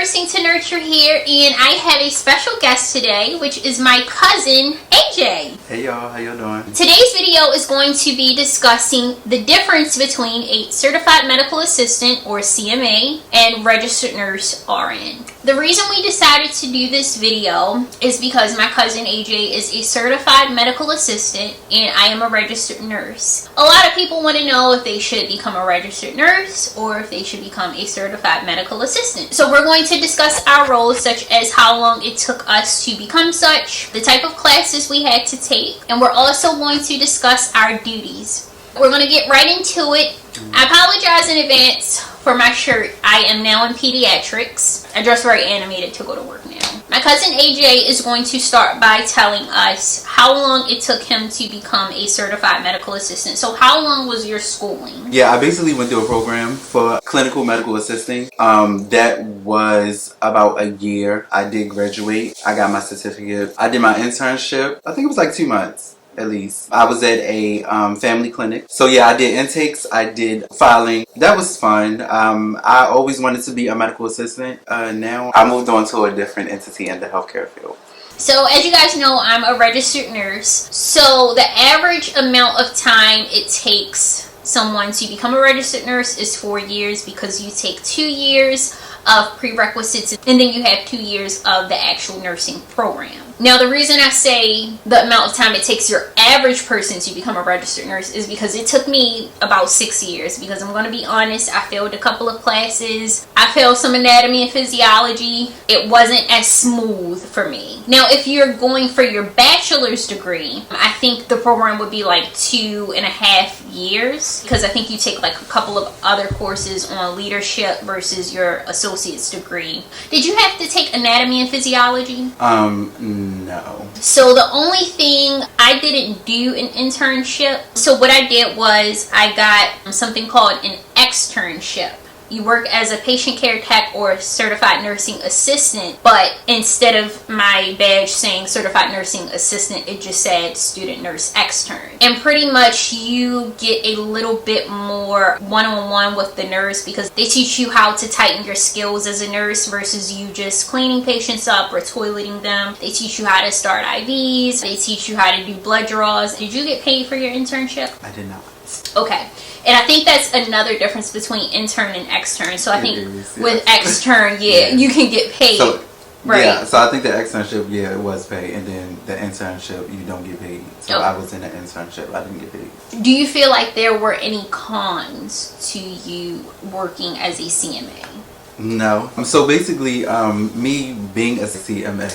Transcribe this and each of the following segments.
Nursing to Nurture here, and I have a special guest today, which is my cousin AJ. Hey y'all, how y'all doing? Today's video is going to be discussing the difference between a Certified Medical Assistant, or CMA, and Registered Nurse, RN. The reason we decided to do this video is because my cousin AJ is a Certified Medical Assistant and I am a Registered Nurse. A lot of people want to know if they should become a Registered Nurse or if they should become a Certified Medical Assistant. So we're going to discuss our roles, such as how long it took us to become such, the type of classes we had to take, and we're also going to discuss our duties. We're going to get right into it. I apologize in advance for my shirt. I am now in pediatrics. I dress very animated to go to work now. My cousin AJ is going to start by telling us how long it took him to become a Certified Medical Assistant. So how long was your schooling? Yeah, I basically went through a program for clinical medical assisting. That was about a year. I did graduate. I got my certificate. I did my internship. I think it was like 2 months. At least I was at a family clinic. So yeah, I did intakes, I did filing. That was fun. I always wanted to be a medical assistant. Now I moved on to a different entity in the healthcare field. So as you guys know, I'm a registered nurse. So the average amount of time it takes someone to become a registered nurse is 4 years, because you take 2 years of prerequisites and then you have 2 years of the actual nursing program. Now, the reason I say the amount of time it takes your average person to become a registered nurse is because it took me about 6 years. Because I'm going to be honest, I failed a couple of classes. I failed some anatomy and physiology. It wasn't as smooth for me. Now, if you're going for your bachelor's degree, I think the program would be like 2.5 years. Because I think you take like a couple of other courses on leadership versus your associate's degree. Did you have to take anatomy and physiology? No. So the only thing, I didn't do an internship. So what I did was I got something called an externship. You work as a patient care tech or certified nursing assistant, but instead of my badge saying certified nursing assistant, it just said student nurse extern. And pretty much you get a little bit more one-on-one with the nurse, because they teach you how to tighten your skills as a nurse versus you just cleaning patients up or toileting them. They teach you how to start IVs. They teach you how to do blood draws. Did you get paid for your internship? I did not. Okay. And I think that's another difference between intern and extern. So I think with extern, you can get paid. So, right. Yeah, so I think the externship, it was paid. And then the internship, you don't get paid. So I was in the internship, I didn't get paid. Do you feel like there were any cons to you working as a CMA? No. So basically, me being a CMA,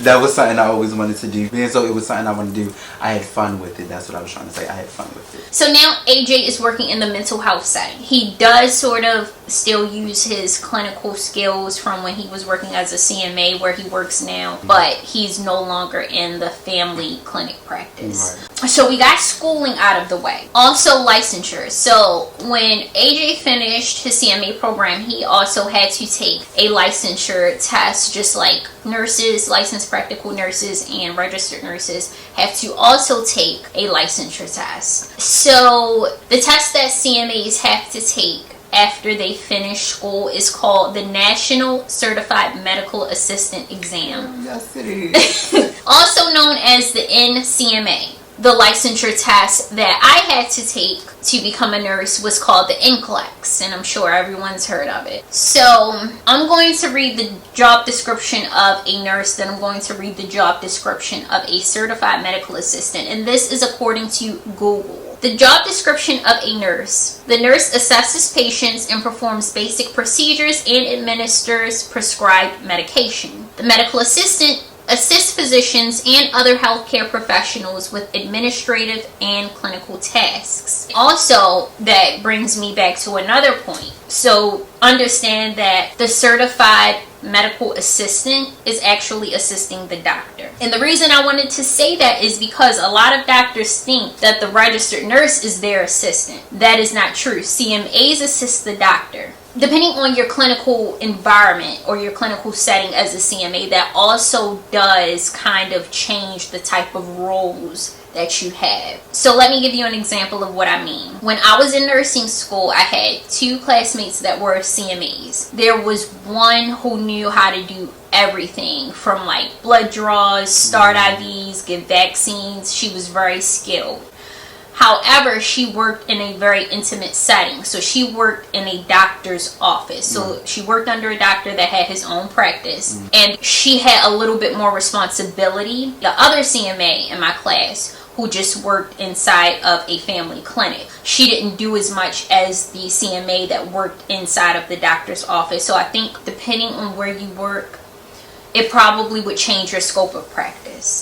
that was something I always wanted to do. And so it was something I wanted to do. I had fun with it. That's what I was trying to say. I had fun with it. So now AJ is working in the mental health setting. He does sort of still use his clinical skills from when he was working as a CMA, where he works now, but he's no longer in the family clinic practice. Right. So we got schooling out of the way. Also licensure. So when AJ finished his CMA program, he also had to take a licensure test, just like nurses, licensed practical nurses, and registered nurses have to also take a licensure test. So the test that CMAs have to take after they finish school is called the National Certified Medical Assistant Exam. Yes, it is. Also known as the NCMA. The licensure test that I had to take to become a nurse was called the NCLEX, and I'm sure everyone's heard of it. So I'm going to read the job description of a nurse, then I'm going to read the job description of a certified medical assistant, and this is according to Google. The job description of a nurse. The nurse assesses patients and performs basic procedures and administers prescribed medication. The medical assistant assists physicians and other healthcare professionals with administrative and clinical tasks. Also, that brings me back to another point. So understand that the certified medical assistant is actually assisting the doctor. doctor. And the reason I wanted to say that is because a lot of doctors think that the registered nurse is their assistant. That is not true. CMAs assist the doctor. Depending on your clinical environment or your clinical setting as a CMA, that also does kind of change the type of roles that you have. So let me give you an example of what I mean. When I was in nursing school, I had 2 classmates that were CMAs. There was one who knew how to do everything from like blood draws, start IVs, give vaccines. She was very skilled. However, she worked in a very intimate setting. So she worked in a doctor's office. So she worked under a doctor that had his own practice. And she had a little bit more responsibility. The other CMA in my class, who just worked inside of a family clinic, she didn't do as much as the CMA that worked inside of the doctor's office. So I think depending on where you work, it probably would change your scope of practice.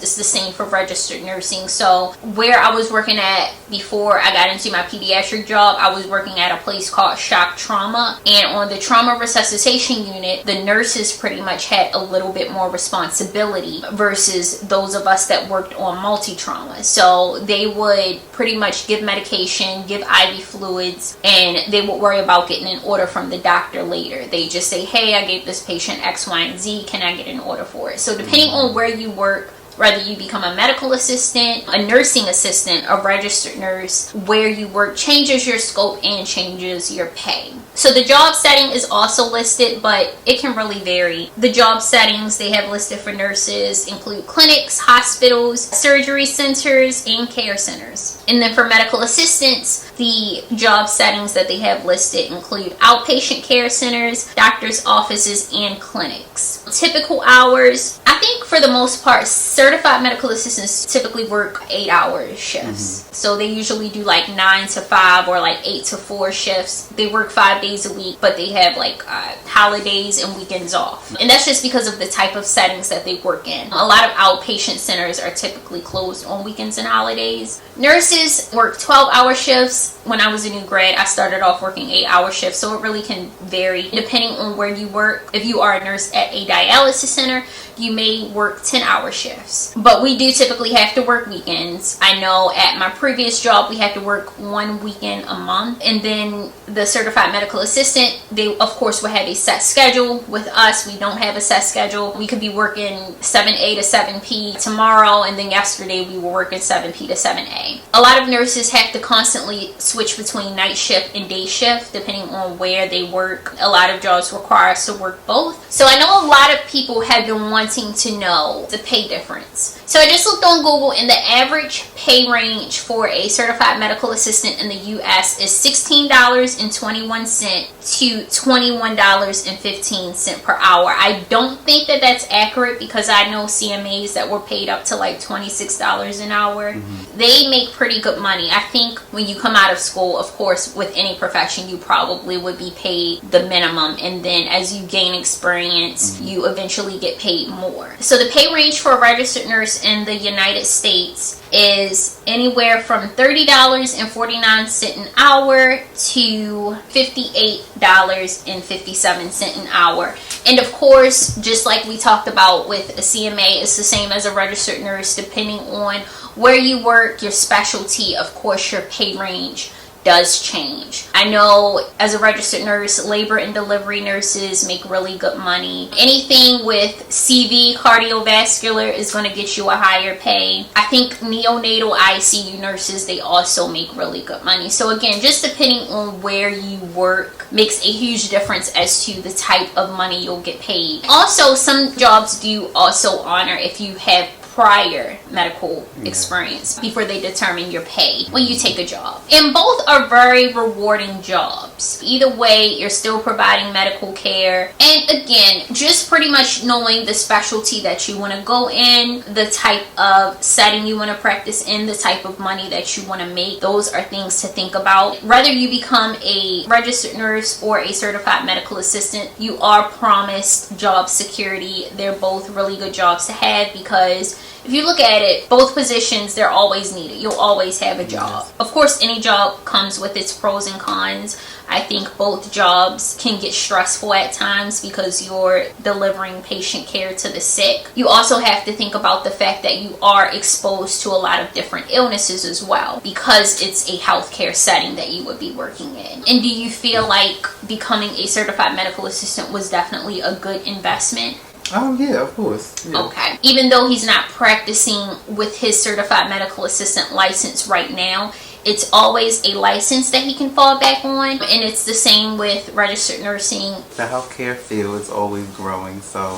It's the same for registered nursing. So where I was working at before I got into my pediatric job, I was working at a place called Shock Trauma. And on the trauma resuscitation unit, the nurses pretty much had a little bit more responsibility versus those of us that worked on multi-trauma. So they would pretty much give medication, give IV fluids, and they would worry about getting an order from the doctor later. They just say, hey, I gave this patient X, Y, and Z. Can I get an order for it? So depending on where you work, whether you become a medical assistant, a nursing assistant, a registered nurse, where you work changes your scope and changes your pay. So the job setting is also listed, but it can really vary. The job settings they have listed for nurses include clinics, hospitals, surgery centers, and care centers. And then for medical assistants, the job settings that they have listed include outpatient care centers, doctor's offices, and clinics. Typical hours, I think for the most part, certified medical assistants typically work 8-hour shifts. So they usually do like 9 to 5 or like 8 to 4 shifts. They work 5 days a week, but they have like holidays and weekends off. And that's just because of the type of settings that they work in. A lot of outpatient centers are typically closed on weekends and holidays. Nurses work 12-hour shifts. When I was a new grad, I started off working 8-hour shifts, so it really can vary depending on where you work. If you are a nurse at a dialysis center, you may work 10-hour shifts. But we do typically have to work weekends. I know at my previous job, we had to work 1 weekend a month. And then the certified medical assistant, they of course will have a set schedule. With us, we don't have a set schedule. We could be working 7A to 7P tomorrow, and then yesterday we were working 7P to 7A. A lot of nurses have to constantly switch between night shift and day shift depending on where they work. A lot of jobs require us to work both. So I know a lot of people have been wanting to know the pay difference. So I just looked on Google, and the average pay range for a certified medical assistant in the US is $16.21 to $21.15 per hour. I don't think that that's accurate because I know CMAs that were paid up to like $26 an hour. They make pretty good money. I think when you come out of school, of course, with any profession, you probably would be paid the minimum, and then as you gain experience, you eventually get paid more. So the pay range for a registered nurse in the United States is anywhere from $30.49 an hour to $58.57 an hour. And of course, just like we talked about with a CMA, it's the same as a registered nurse. Depending on where you work, your specialty, of course, your pay range does change. I know as a registered nurse, labor and delivery nurses make really good money. Anything with CV, cardiovascular, is going to get you a higher pay. I think neonatal ICU nurses, they also make really good money. So again, just depending on where you work makes a huge difference as to the type of money you'll get paid. Also, some jobs do also honor if you have prior medical experience before they determine your pay when you take a job. And both are very rewarding jobs. Either way, you're still providing medical care. And again, just pretty much knowing the specialty that you want to go in, the type of setting you want to practice in, the type of money that you want to make, those are things to think about. Whether you become a registered nurse or a certified medical assistant, you are promised job security. They're both really good jobs to have because if you look at it, both positions, they're always needed. You'll always have a job. Of course, any job comes with its pros and cons. I think both jobs can get stressful at times because you're delivering patient care to the sick. You also have to think about the fact that you are exposed to a lot of different illnesses as well, because it's a healthcare setting that you would be working in. And do you feel like becoming a certified medical assistant was definitely a good investment? Oh yeah, of course. Yeah. Okay. Even though he's not practicing with his certified medical assistant license right now, it's always a license that he can fall back on, and it's the same with registered nursing. The healthcare field is always growing, so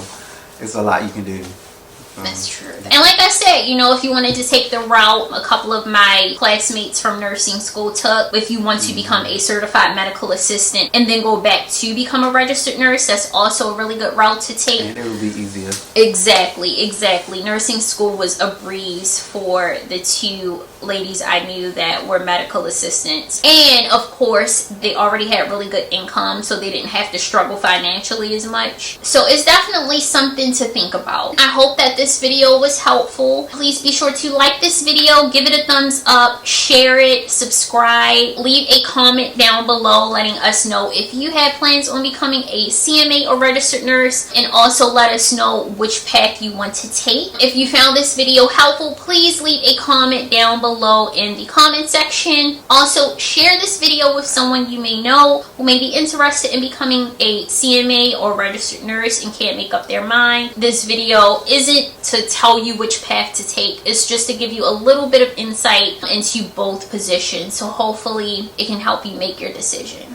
it's a lot you can do. That's true. And like I said, you know, if you wanted to take the route a couple of my classmates from nursing school took, if you want to become a certified medical assistant and then go back to become a registered nurse, that's also a really good route to take. And it would be easier. Exactly. Nursing school was a breeze for the two ladies I knew that were medical assistants. And of course, they already had really good income, so they didn't have to struggle financially as much. So it's definitely something to think about. I hope that this video was helpful. Please be sure to like this video, give it a thumbs up, share it, subscribe, leave a comment down below letting us know if you have plans on becoming a CMA or registered nurse, and also let us know which path you want to take. If you found this video helpful, please leave a comment down below in the comment section. Also, share this video with someone you may know who may be interested in becoming a CMA or registered nurse and can't make up their mind. This video isn't to tell you which path to take, it's just to give you a little bit of insight into both positions, so hopefully it can help you make your decision.